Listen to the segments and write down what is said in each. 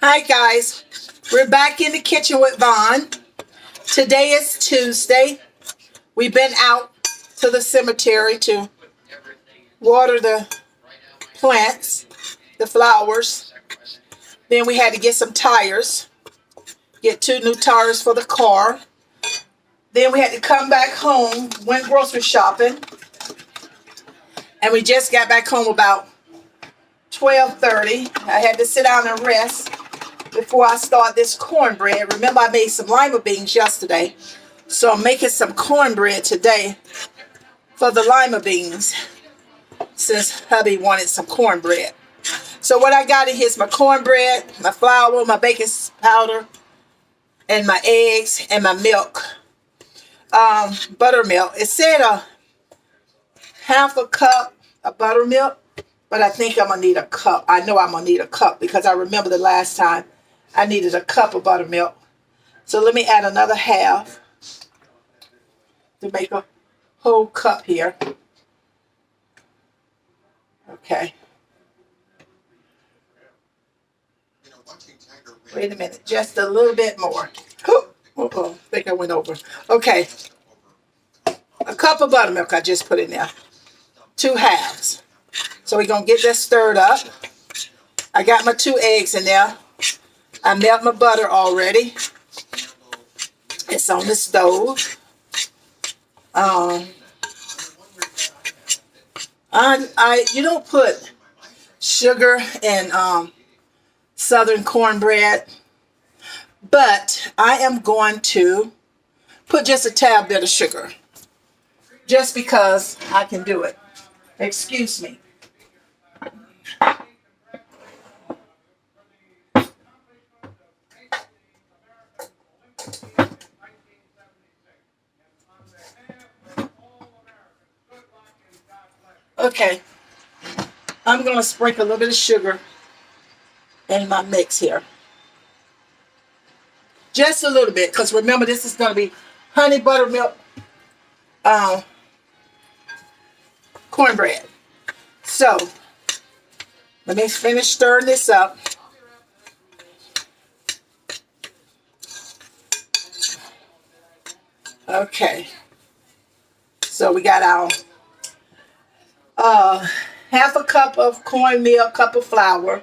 Hi guys, we're back in the kitchen with Vaughn. Today is Tuesday. We've been out to the cemetery to water the plants, the flowers. Then we had to get some tires, get 2 new tires for the car. Then we had to come back home, went grocery shopping, and we just got back home about 12:30. I had to sit down and rest before I start this cornbread. Remember, I made some lima beans yesterday, so I'm making some cornbread today for the lima beans since hubby wanted some cornbread. So what I got in here is my cornbread, my flour, my baking powder, and my eggs and my milk, buttermilk. It said a half a cup of buttermilk, but I think I'm gonna need a cup. I know I'm gonna need a cup because I remember the last time I needed a cup of buttermilk. So let me add another half to make a whole cup here. Okay. Wait a minute, just a little bit more. Uh-oh, I think I went over. Okay. A cup of buttermilk I just put in there. 2 halves. So we're going to get that stirred up. I got my 2 eggs in there. I melt my butter already. It's on the stove. You don't put sugar in southern cornbread, but I am going to put just a tad bit of sugar, just because I can do it. Excuse me. Okay, I'm going to sprinkle a little bit of sugar in my mix here. Just a little bit, because remember, this is going to be honey buttermilk cornbread. So, let me finish stirring this up. Okay, so we got our half a cup of cornmeal, cup of flour,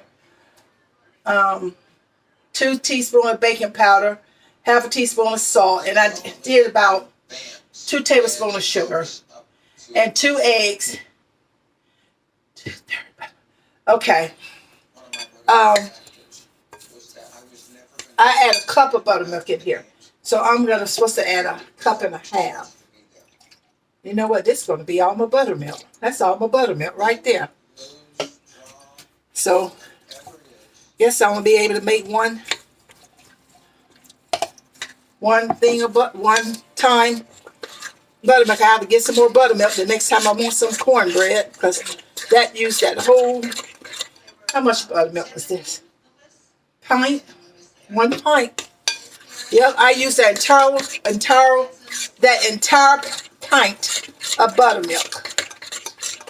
2 teaspoons of baking powder, half a teaspoon of salt, and I did about 2 tablespoons of sugar, and 2 eggs. Okay. I add a cup of buttermilk in here, so I'm supposed to add a cup and a half. You know what? This is going to be all my buttermilk. That's all my buttermilk right there. So, guess I'm going to be able to make one time buttermilk. I have to get some more buttermilk the next time I want some cornbread, because that used that whole, how much buttermilk was this? Pint? 1 pint. Yep, I used that entire pint of buttermilk.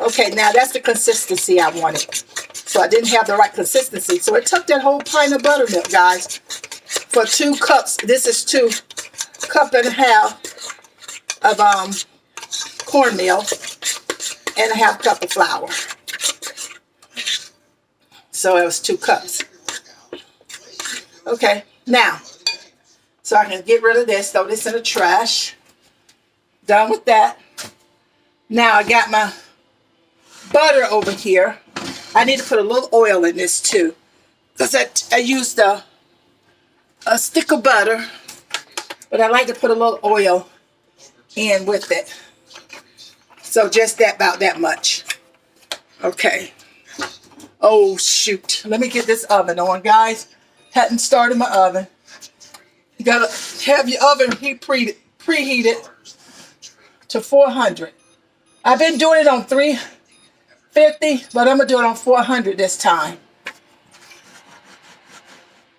Okay, now that's the consistency I wanted. So I didn't have the right consistency. So it took that whole pint of buttermilk, guys, for 2 cups. This is 2 cup and a half of cornmeal and a half cup of flour. So it was 2 cups. Okay, now, so I can get rid of this, throw this in the trash. Done with that. Now I got my butter over here. I need to put a little oil in this too, because I used a stick of butter, but I like to put a little oil in with it. So just about that much. Okay. Oh shoot. Let me get this oven on, guys. Hadn't started my oven. You gotta have your oven preheated to 400. I've been doing it on 350, but I'm gonna do it on 400 this time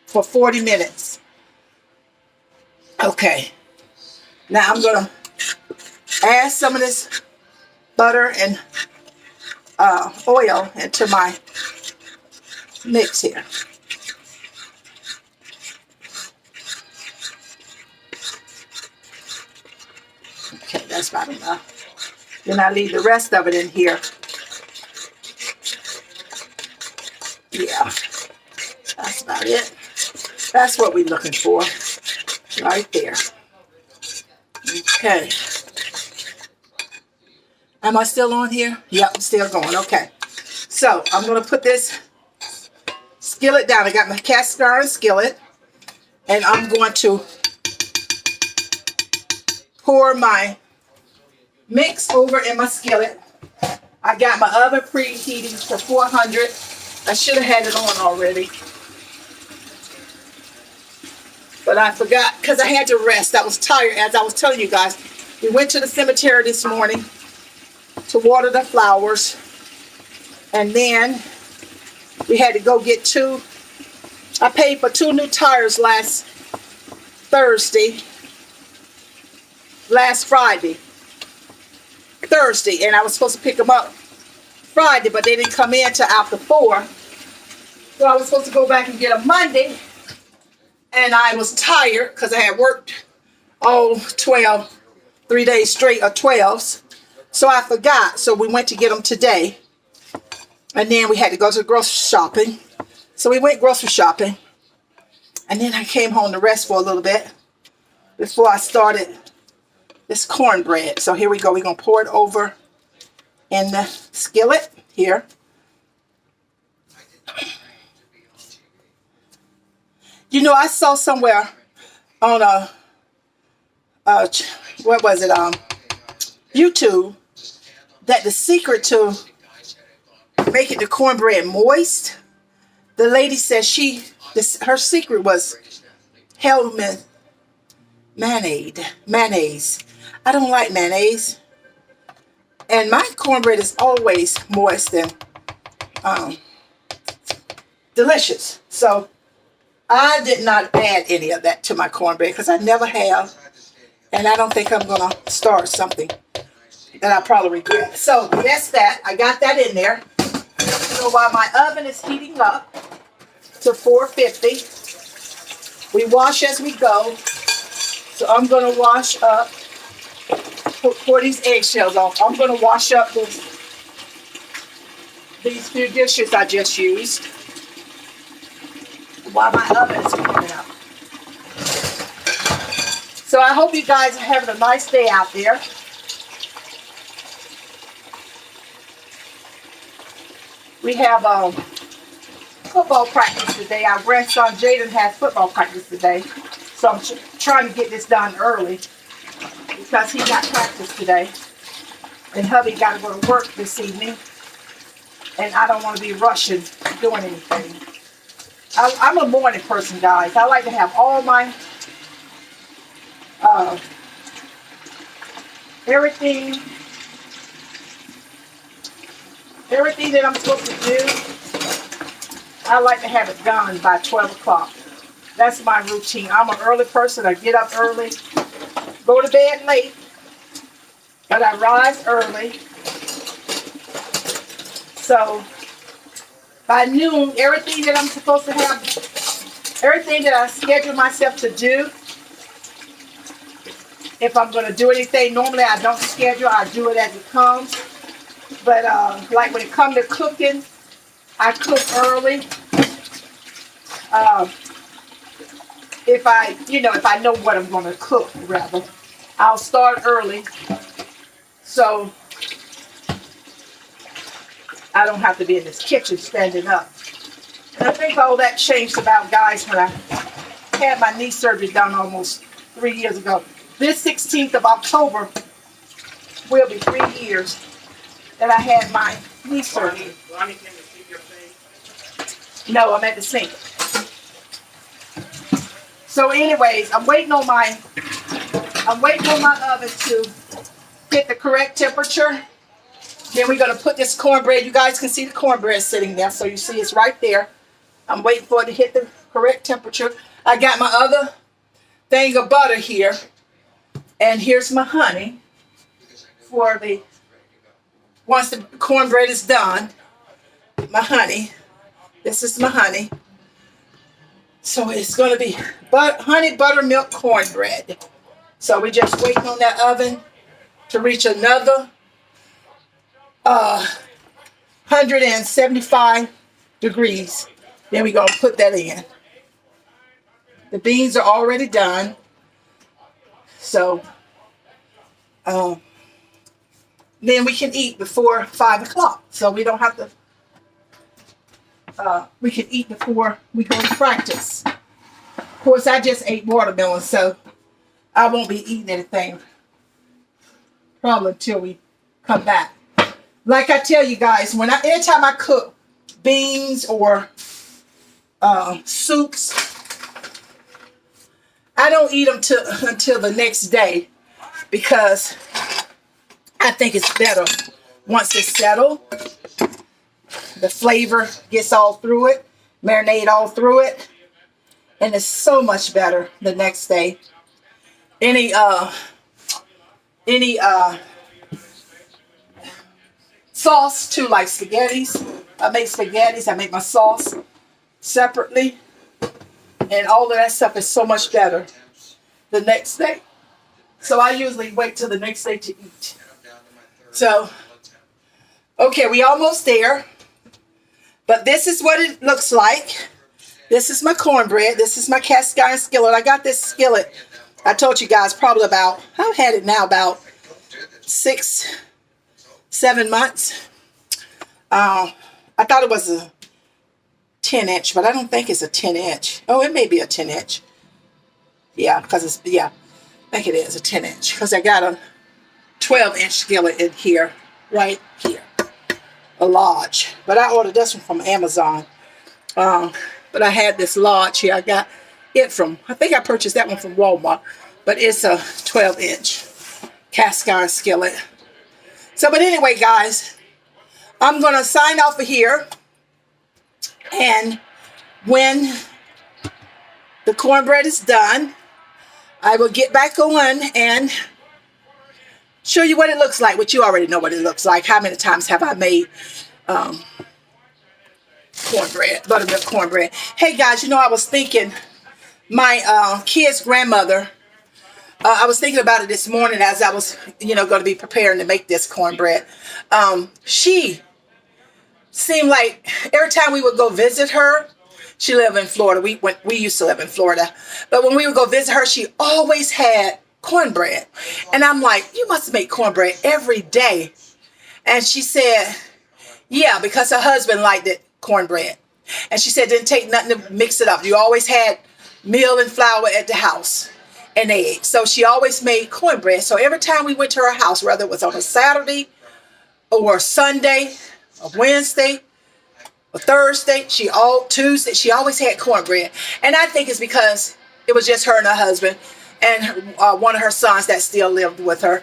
for 40 minutes. Okay. Now I'm gonna add some of this butter and oil into my mix here. that's about enough. Then I leave the rest of it in here. Yeah, that's about it. That's what we're looking for right there. Okay. Am I still on here? Yep, I'm still going. Okay. So I'm going to put this skillet down. I got my cast iron skillet. And I'm going to pour my mix over in my skillet. I got my oven preheating to 400. I should have had it on already. But I forgot because I had to rest. I was tired, as I was telling you guys. We went to the cemetery this morning to water the flowers. And then we had to go get I paid for 2 new tires last Friday. Thursday, and I was supposed to pick them up Friday, but they didn't come in till after 4. So I was supposed to go back and get them Monday, and I was tired because I had worked all 3 days straight of 12s. So I forgot. So we went to get them today, and then we had to go to the grocery shopping. So we went grocery shopping, and then I came home to rest for a little bit before I started this cornbread. So here we go. We're going to pour it over in the skillet here. You know, I saw somewhere on what was it, YouTube, that the secret to making the cornbread moist, the lady said her secret was Hellman mayonnaise. I don't like mayonnaise, and my cornbread is always moist and delicious. So I did not add any of that to my cornbread because I never have, and I don't think I'm gonna start something that I probably regret. So that's that. I got that in there. So while my oven is heating up to 450, we wash as we go. So I'm going to wash up, pour these eggshells off. I'm going to wash up these few dishes I just used while my oven is heating up. So I hope you guys are having a nice day out there. We have football practice today. Our grandson Jaden has football practice today. So I'm trying to get this done early because he got practice today. And hubby got to go to work this evening. And I don't want to be rushing doing anything. I'm a morning person, guys. I like to have all my everything that I'm supposed to do, I like to have it done by 12 o'clock. That's my routine. I'm an early person. I get up early, go to bed late, but I rise early. So by noon, everything that I'm supposed to have, everything that I schedule myself to do, if I'm going to do anything, normally I don't schedule. I do it as it comes. But like when it comes to cooking, I cook early. If I know what I'm going to cook, rather, I'll start early, so I don't have to be in this kitchen standing up. And I think all that changed about, guys, when I had my knee surgery done almost 3 years ago. This 16th of October will be 3 years that I had my knee surgery. Vonnie, can you see your face? No, I'm at the sink. So anyways, I'm waiting on my oven to hit the correct temperature. Then we're going to put this cornbread. You guys can see the cornbread sitting there. So you see it's right there. I'm waiting for it to hit the correct temperature. I got my other thing of butter here. And here's my honey for once the cornbread is done. My honey. This is my honey. So it's going to be honey buttermilk cornbread. So we're just waiting on that oven to reach another 175 degrees. Then we're going to put that in. The beans are already done. So then we can eat before 5 o'clock. So we don't have to, we can eat before we go to practice. Of course, I just ate watermelon, so I won't be eating anything probably until we come back. Like I tell you guys, anytime I cook beans or soups, I don't eat them until the next day, because I think it's better once it's settled. The flavor gets all through it, marinade all through it, and it's so much better the next day. Any sauce too, like spaghettis. I make spaghettis. I make my sauce separately, and all of that stuff is so much better the next day. So I usually wait till the next day to eat. So, okay, we almost there. But this is what it looks like. This is my cornbread. This is my cast iron skillet. I got this skillet, I told you guys, probably about, I've had it now about 6, 7 months. I thought it was a 10-inch, but I don't think it's a 10-inch. Oh, it may be a 10-inch. Yeah, because it's, yeah, I think it is a 10-inch, because I got a 12-inch skillet in here, right here. A large. But I ordered this one from Amazon. But I had this large here. I got it from, I think I purchased that one from Walmart. But it's a 12-inch cast iron skillet. So, but anyway, guys, I'm going to sign off of here. And when the cornbread is done, I will get back on and show you what it looks like, which you already know what it looks like. How many times have I made cornbread, buttermilk cornbread? Hey, guys, you know, I was thinking, my kid's grandmother, I was thinking about it this morning as I was, you know, going to be preparing to make this cornbread. She seemed like every time we would go visit her, she lived in Florida. We used to live in Florida. But when we would go visit her, she always had cornbread. And I'm like, you must make cornbread every day. And she said, yeah, because her husband liked it, cornbread. And she said, didn't take nothing to mix it up. You always had meal and flour at the house and eggs. So she always made cornbread. So every time we went to her house, whether it was on a Saturday or Sunday or Wednesday or Thursday, Tuesday, she always had cornbread. And I think it's because it was just her and her husband and one of her sons that still lived with her.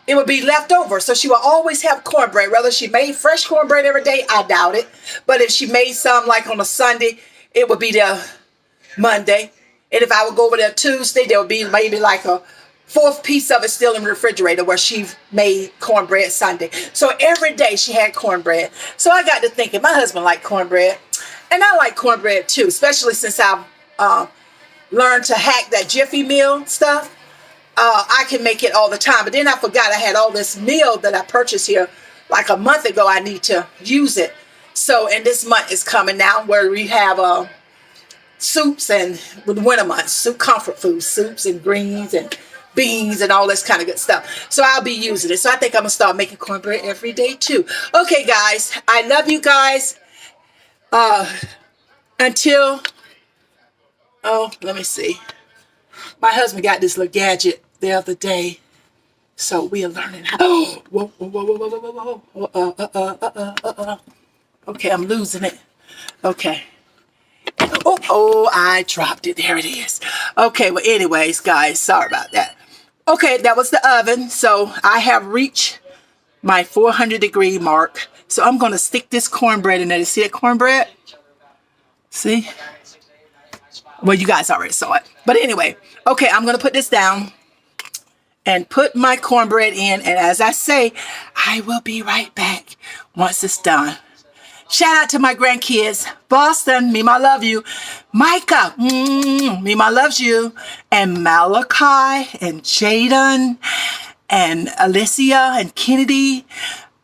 It would be left over. So she would always have cornbread. Whether she made fresh cornbread every day, I doubt it. But if she made some like on a Sunday, it would be there Monday. And if I would go over there Tuesday, there would be maybe like a fourth piece of it still in the refrigerator where she made cornbread Sunday. So every day she had cornbread. So I got to thinking, my husband liked cornbread. And I like cornbread too, especially since I've learned to hack that Jiffy meal stuff. I can make it all the time. But then I forgot I had all this meal that I purchased here like a month ago. I need to use it. So, and this month is coming now where we have soups, and with the winter months, soup, comfort food, soups and greens and beans and all this kind of good stuff. So I'll be using it. So I think I'm going to start making cornbread every day too. Okay, guys. I love you guys. Until, let me see. My husband got this little gadget the other day. So we are learning how. Okay, I'm losing it. Okay. Oh, I dropped it. There it is. Okay, well, anyways, guys, sorry about that. Okay, that was the oven. So I have reached my 400-degree mark. So I'm going to stick this cornbread in there. You see that cornbread? See? Well, you guys already saw it. But anyway, okay, I'm going to put this down and put my cornbread in. And as I say, I will be right back once it's done. Shout out to my grandkids. Boston, Mima, love you. Micah, Mima loves you. And Malachi and Jaden and Alicia and Kennedy.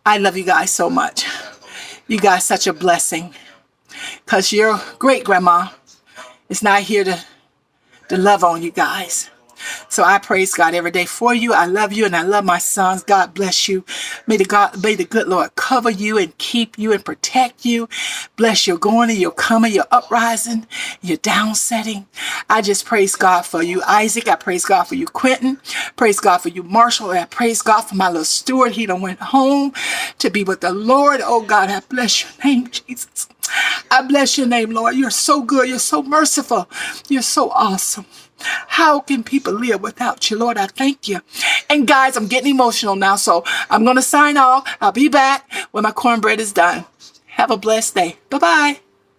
I love you guys so much. You guys such a blessing, because your great grandma is not here to love on you guys. So I praise God every day for you. I love you and I love my sons. God bless you. May the good Lord cover you and keep you and protect you. Bless your going and your coming, your uprising, your downsetting. I just praise God for you, Isaac. I praise God for you, Quentin. Praise God for you, Marshall. And I praise God for my little Stuart. He done went home to be with the Lord. Oh God, I bless your name, Jesus. I bless your name, Lord. You're so good. You're so merciful. You're so awesome. How can people live without you, Lord? I thank you. And guys, I'm getting emotional now, so I'm going to sign off. I'll be back when my cornbread is done. Have a blessed day. Bye-bye.